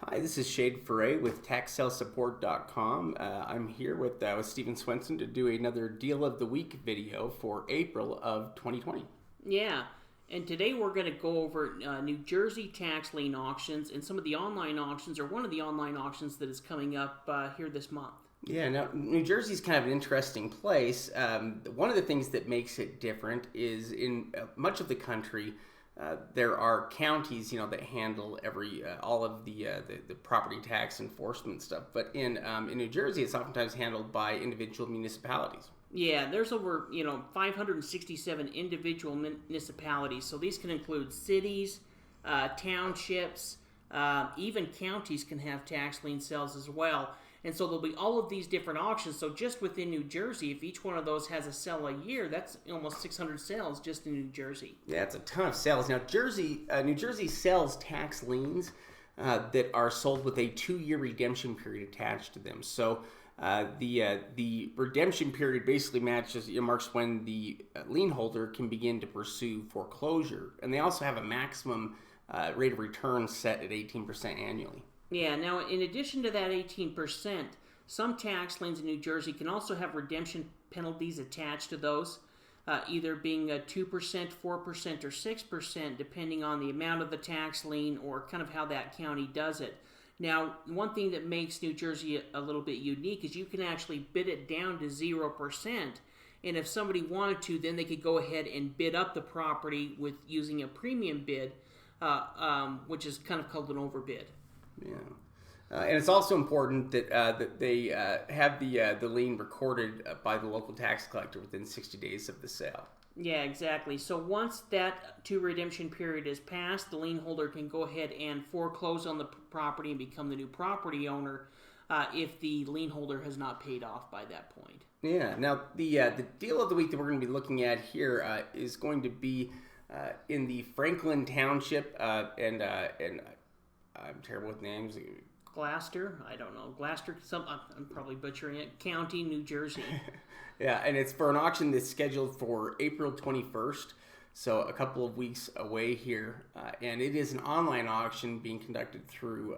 Hi, this is Shade Foray with TaxSaleSupport.com. I'm here with Stephen Swenson to do another Deal of the Week video for April of 2020. Yeah, and today we're going to go over New Jersey tax lien auctions and some of the online auctions, or one of the online auctions that is coming up here this month. Yeah, now New Jersey's kind of an interesting place. One of the things that makes it different is in much of the country, there are counties, that handle all of the property tax enforcement stuff. But in New Jersey, it's oftentimes handled by individual municipalities. Yeah, there's over 567 individual municipalities. So these can include cities, townships, even counties can have tax lien sales as well. And so there'll be all of these different auctions. So just within New Jersey, if each one of those has a sale a year, that's almost 600 sales just in New Jersey. Yeah, it's a ton of sales. Now, New Jersey sells tax liens that are sold with a 2-year redemption period attached to them. So the redemption period basically marks when the lien holder can begin to pursue foreclosure. And they also have a maximum rate of return set at 18% annually. Yeah, now in addition to that 18%, some tax liens in New Jersey can also have redemption penalties attached to those, either being a 2%, 4%, or 6%, depending on the amount of the tax lien or kind of how that county does it. Now, one thing that makes New Jersey a little bit unique is you can actually bid it down to 0%, and if somebody wanted to, then they could go ahead and bid up the property with using a premium bid, which is kind of called an overbid. Yeah, and it's also important that they have the lien recorded by the local tax collector within 60 days of the sale. Yeah, exactly. So once that redemption period is passed, the lien holder can go ahead and foreclose on the property and become the new property owner if the lien holder has not paid off by that point. Yeah. Now the deal of the week that we're going to be looking at here is going to be in the Franklin Township and I'm terrible with names. Gloucester, I don't know. Gloucester, I'm probably butchering it. County, New Jersey. Yeah, and it's for an auction that's scheduled for April 21st, so a couple of weeks away here. And it is an online auction being conducted through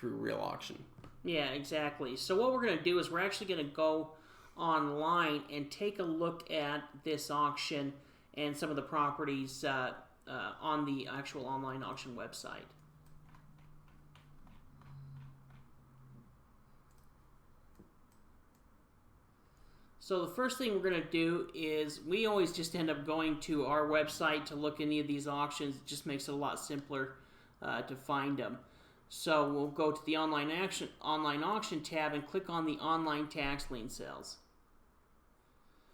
Real Auction. Yeah, exactly. So what we're going to do is we're actually going to go online and take a look at this auction and some of the properties on the actual online auction website. So the first thing we're going to do is we always just end up going to our website to look any of these auctions. It just makes it a lot simpler to find them. So we'll go to the online auction tab and click on the online tax lien sales.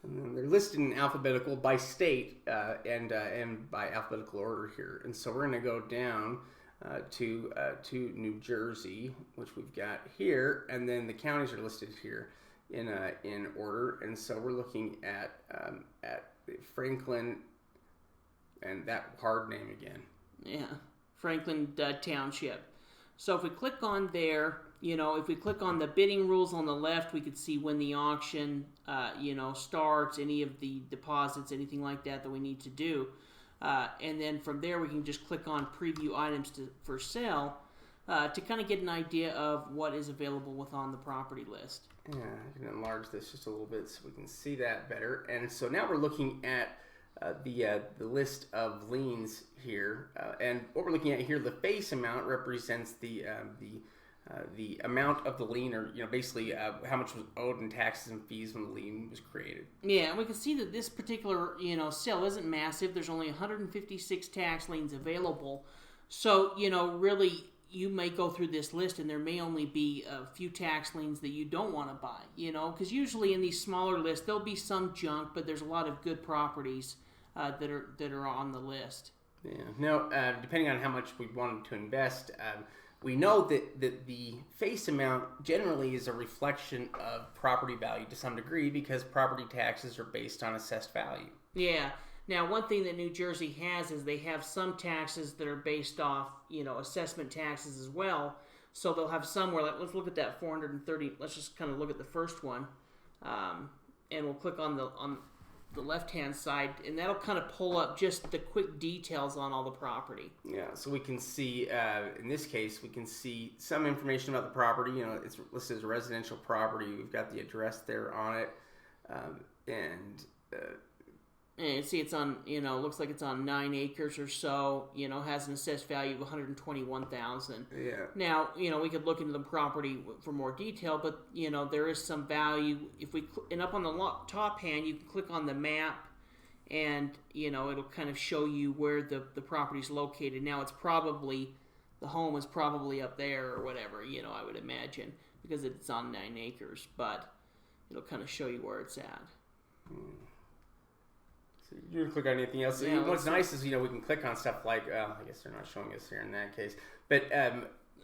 And they're listed in alphabetical by state and by alphabetical order here. And so we're going to go down to New Jersey, which we've got here, and then the counties are listed here in order, and so we're looking at Franklin, and that hard name again. Yeah, Franklin Township. So if we click on there, if we click on the bidding rules on the left, we could see when the auction, starts, any of the deposits, anything like that we need to do, and then from there we can just click on preview items for sale. To kind of get an idea of what is available on the property list. Yeah, I can enlarge this just a little bit so we can see that better. And so now we're looking at the list of liens here, and what we're looking at here, the face amount represents the amount of the lien, or basically how much was owed in taxes and fees when the lien was created. Yeah, and we can see that this particular sale isn't massive. There's only 156 tax liens available, so really. You may go through this list and there may only be a few tax liens that you don't want to buy, because usually in these smaller lists there'll be some junk, but there's a lot of good properties that are on the list. Yeah. Now, depending on how much we wanted to invest, we know that the face amount generally is a reflection of property value to some degree because property taxes are based on assessed value. Yeah. Now, one thing that New Jersey has is they have some taxes that are based off, assessment taxes as well. So they'll have somewhere, let's look at that 430, let's just kind of look at the first one. And we'll click on the left-hand side, and that'll kind of pull up just the quick details on all the property. Yeah, so we can see, in this case, we can see some information about the property. You know, it's listed as a residential property. We've got the address there on it. And you see it's on, looks like it's on 9 acres or so, has an assessed value of $121,000. Yeah. Now, we could look into the property for more detail, but, there is some value. If we, and up on the top hand, you can click on the map, and, it'll kind of show you where the property's located. Now, the home is probably up there or whatever, I would imagine, because it's on 9 acres, but it'll kind of show you where it's at. So you can click on anything else. Yeah, what's nice is, we can click on stuff like, I guess they're not showing us here in that case, but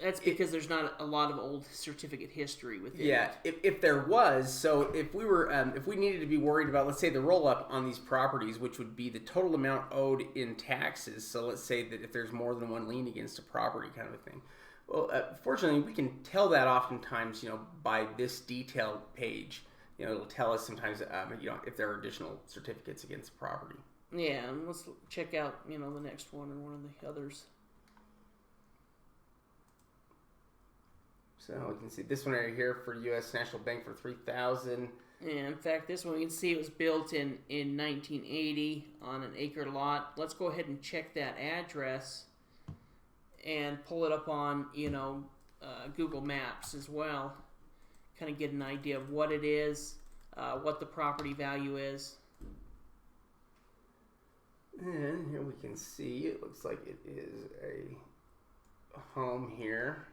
that's because there's not a lot of old certificate history with it. Yeah, if there was, so if we were, if we needed to be worried about, let's say, the roll-up on these properties, which would be the total amount owed in taxes, so let's say that if there's more than one lien against a property kind of a thing. Well, fortunately, we can tell that oftentimes, by this detail page. It'll tell us sometimes, if there are additional certificates against the property. Yeah, and let's check out, the next one or one of the others. So we can see this one right here for U.S. National Bank for $3,000. Yeah, in fact, this one we can see it was built in 1980 on an acre lot. Let's go ahead and check that address and pull it up on, Google Maps as well. Kind of get an idea of what it is, what the property value is. And here we can see, it looks like it is a home here.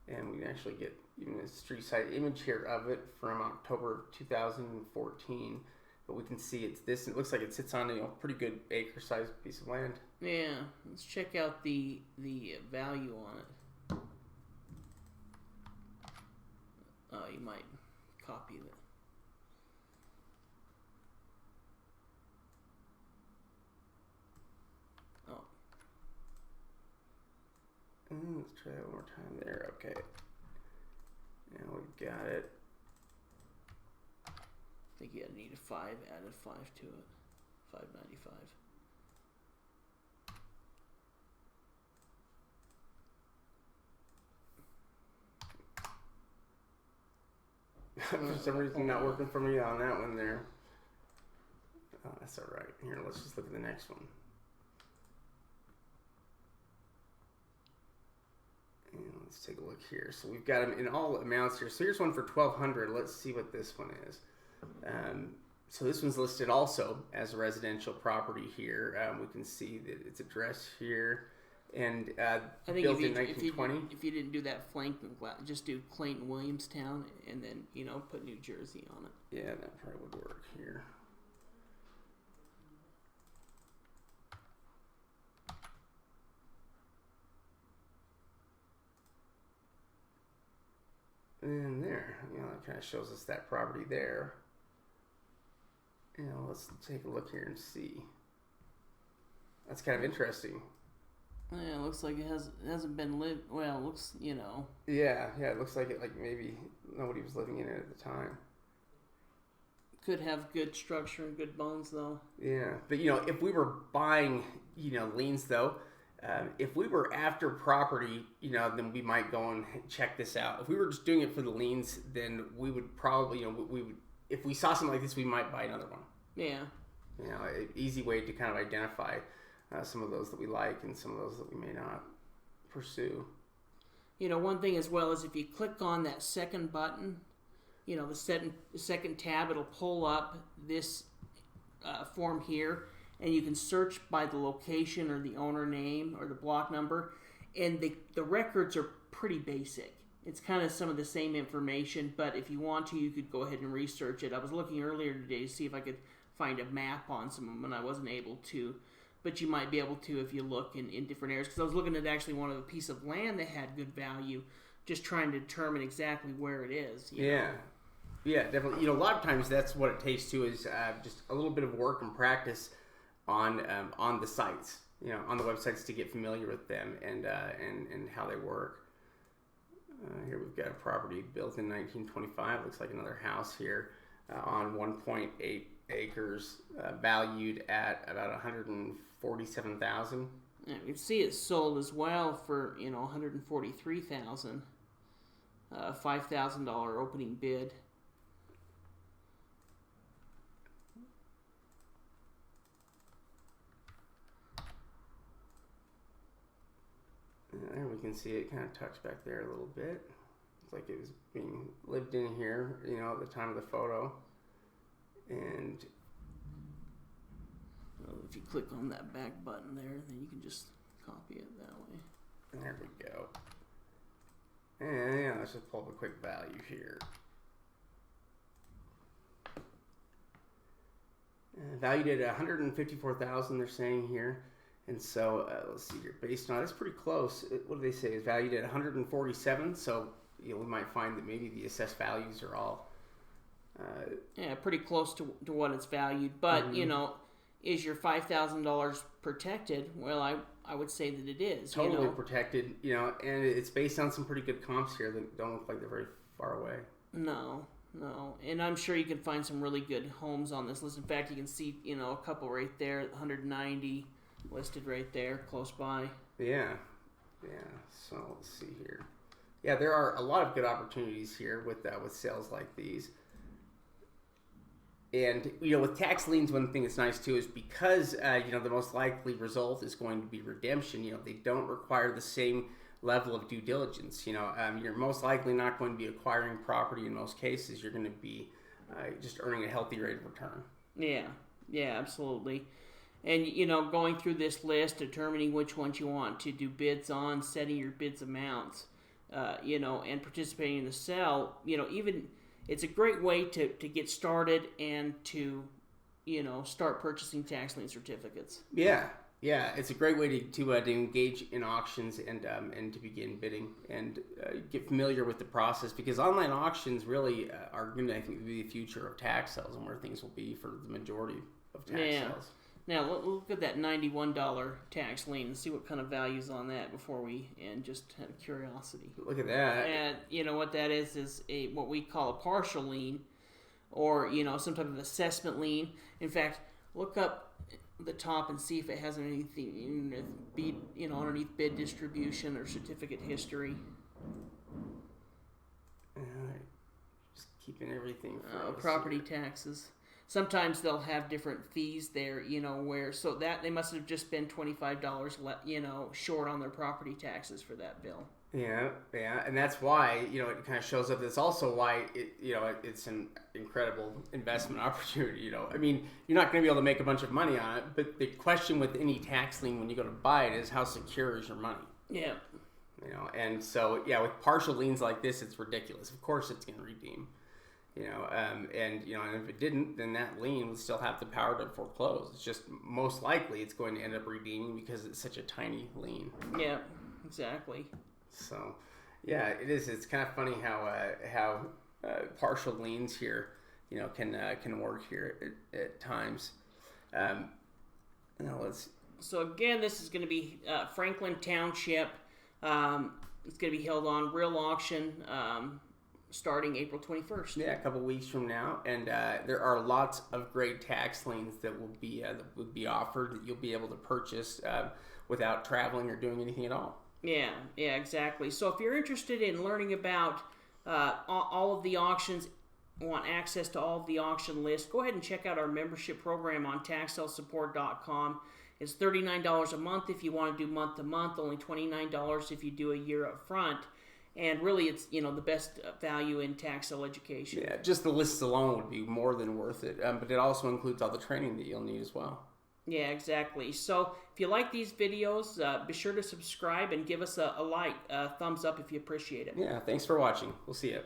And we can actually get even a street side image here of it from October 2014. But we can see it's this. It looks like it sits on a pretty good acre-sized piece of land. Yeah, let's check out the value on it. Oh, you might copy that. Oh. Let's try that one more time there. Okay. Now we've got it. I think you need a 5, added 5 to it. 595. For some reason not working for me on that one there. Oh, that's all right. Here, let's just look at the next one. And let's take a look here. So we've got them in all amounts here. So here's one for $1,200. Let's see what this one is. So this one's listed also as a residential property here. We can see that it's addressed here. And I think built in 1920. If you didn't do that flank, just do Clayton, Williamstown, and then put New Jersey on it. Yeah, that probably would work here. And there, that kind of shows us that property there. Let's take a look here and see. That's kind of interesting. Yeah, it looks like it hasn't been lived. Well, it looks, Yeah, it looks like it. Like maybe nobody was living in it at the time. Could have good structure and good bones, though. Yeah, but if we were buying, liens though, if we were after property, then we might go and check this out. If we were just doing it for the liens, then we would probably, we would. If we saw something like this, we might buy another one. Yeah. An easy way to kind of identify some of those that we like and some of those that we may not pursue. One thing as well is if you click on that second button, the second tab, it'll pull up this form here, and you can search by the location or the owner name or the block number, and the records are pretty basic. It's kind of some of the same information, but if you want to, you could go ahead and research it. I was looking earlier today to see if I could find a map on some of them, and I wasn't able to. But you might be able to if you look in different areas. Because I was looking at actually one of a piece of land that had good value, just trying to determine exactly where it is. Yeah, definitely. A lot of times that's what it takes to is just a little bit of work and practice on the sites, on the websites to get familiar with them and how they work. Here we've got a property built in 1925. Looks like another house here on 1.8 acres, valued at about $147,000. Yeah, you can see it sold as well for $143,000, $5,000 opening bid. There we can see it kind of tucks back there a little bit. It's like it was being lived in here, at the time of the photo. And if you click on that back button there, then you can just copy it that way. There we go. And yeah, let's just pull up a quick value here. Valued at $154,000, they're saying here. And so let's see here, based on it's pretty close. What do they say? It's valued at 147. So we might find that maybe the assessed values are all pretty close to what it's valued. But is your $5,000 protected? Well, I would say that it is. Totally protected. And it's based on some pretty good comps here that don't look like they're very far away. No. And I'm sure you can find some really good homes on this list. In fact, you can see a couple right there, 190. Listed right there, close by. Yeah. So let's see here. Yeah, there are a lot of good opportunities here with sales like these. And with tax liens, one thing that's nice too is because the most likely result is going to be redemption. They don't require the same level of due diligence. You're most likely not going to be acquiring property in most cases. You're going to be just earning a healthy rate of return. Yeah, absolutely. And, going through this list, determining which ones you want to do bids on, setting your bids amounts, and participating in the sale, even it's a great way to get started and to, start purchasing tax lien certificates. Yeah, it's a great way to engage in auctions and to begin bidding and get familiar with the process, because online auctions really are going to, I think, be the future of tax sales and where things will be for the majority of tax sales. Now, look at that $91 tax lien and see what kind of value's on that and just out of curiosity. Look at that. And what that is what we call a partial lien, or, some type of assessment lien. In fact, look up the top and see if it has anything underneath bid distribution or certificate history. Just keeping everything property taxes. Sometimes they'll have different fees there, so that they must have just been $25, short on their property taxes for that bill. Yeah, and that's why it kind of shows up. That's also why it's an incredible investment opportunity. I mean, you're not going to be able to make a bunch of money on it, but the question with any tax lien when you go to buy it is how secure is your money. Yeah. And so with partial liens like this, it's ridiculous. Of course, it's going to redeem. And if it didn't, then that lien would still have the power to foreclose. It's just most likely it's going to end up redeeming because it's such a tiny lien. Yeah, exactly. So, it is. It's kind of funny how partial liens here, can work here at times. So again, this is going to be Franklin Township. It's going to be held on real auction. Starting April 21st. Yeah, a couple weeks from now, and there are lots of great tax liens that will be offered that you'll be able to purchase without traveling or doing anything at all. Yeah, exactly. So if you're interested in learning about all of the auctions, want access to all of the auction lists, go ahead and check out our membership program on taxsalesupport.com. It's $39 a month if you want to do month to month, only $29 if you do a year up front. And really, it's the best value in tax sale education. Yeah, just the lists alone would be more than worth it. But it also includes all the training that you'll need as well. Yeah, exactly. So if you like these videos, be sure to subscribe and give us a like, thumbs up if you appreciate it. Yeah, thanks for watching. We'll see you.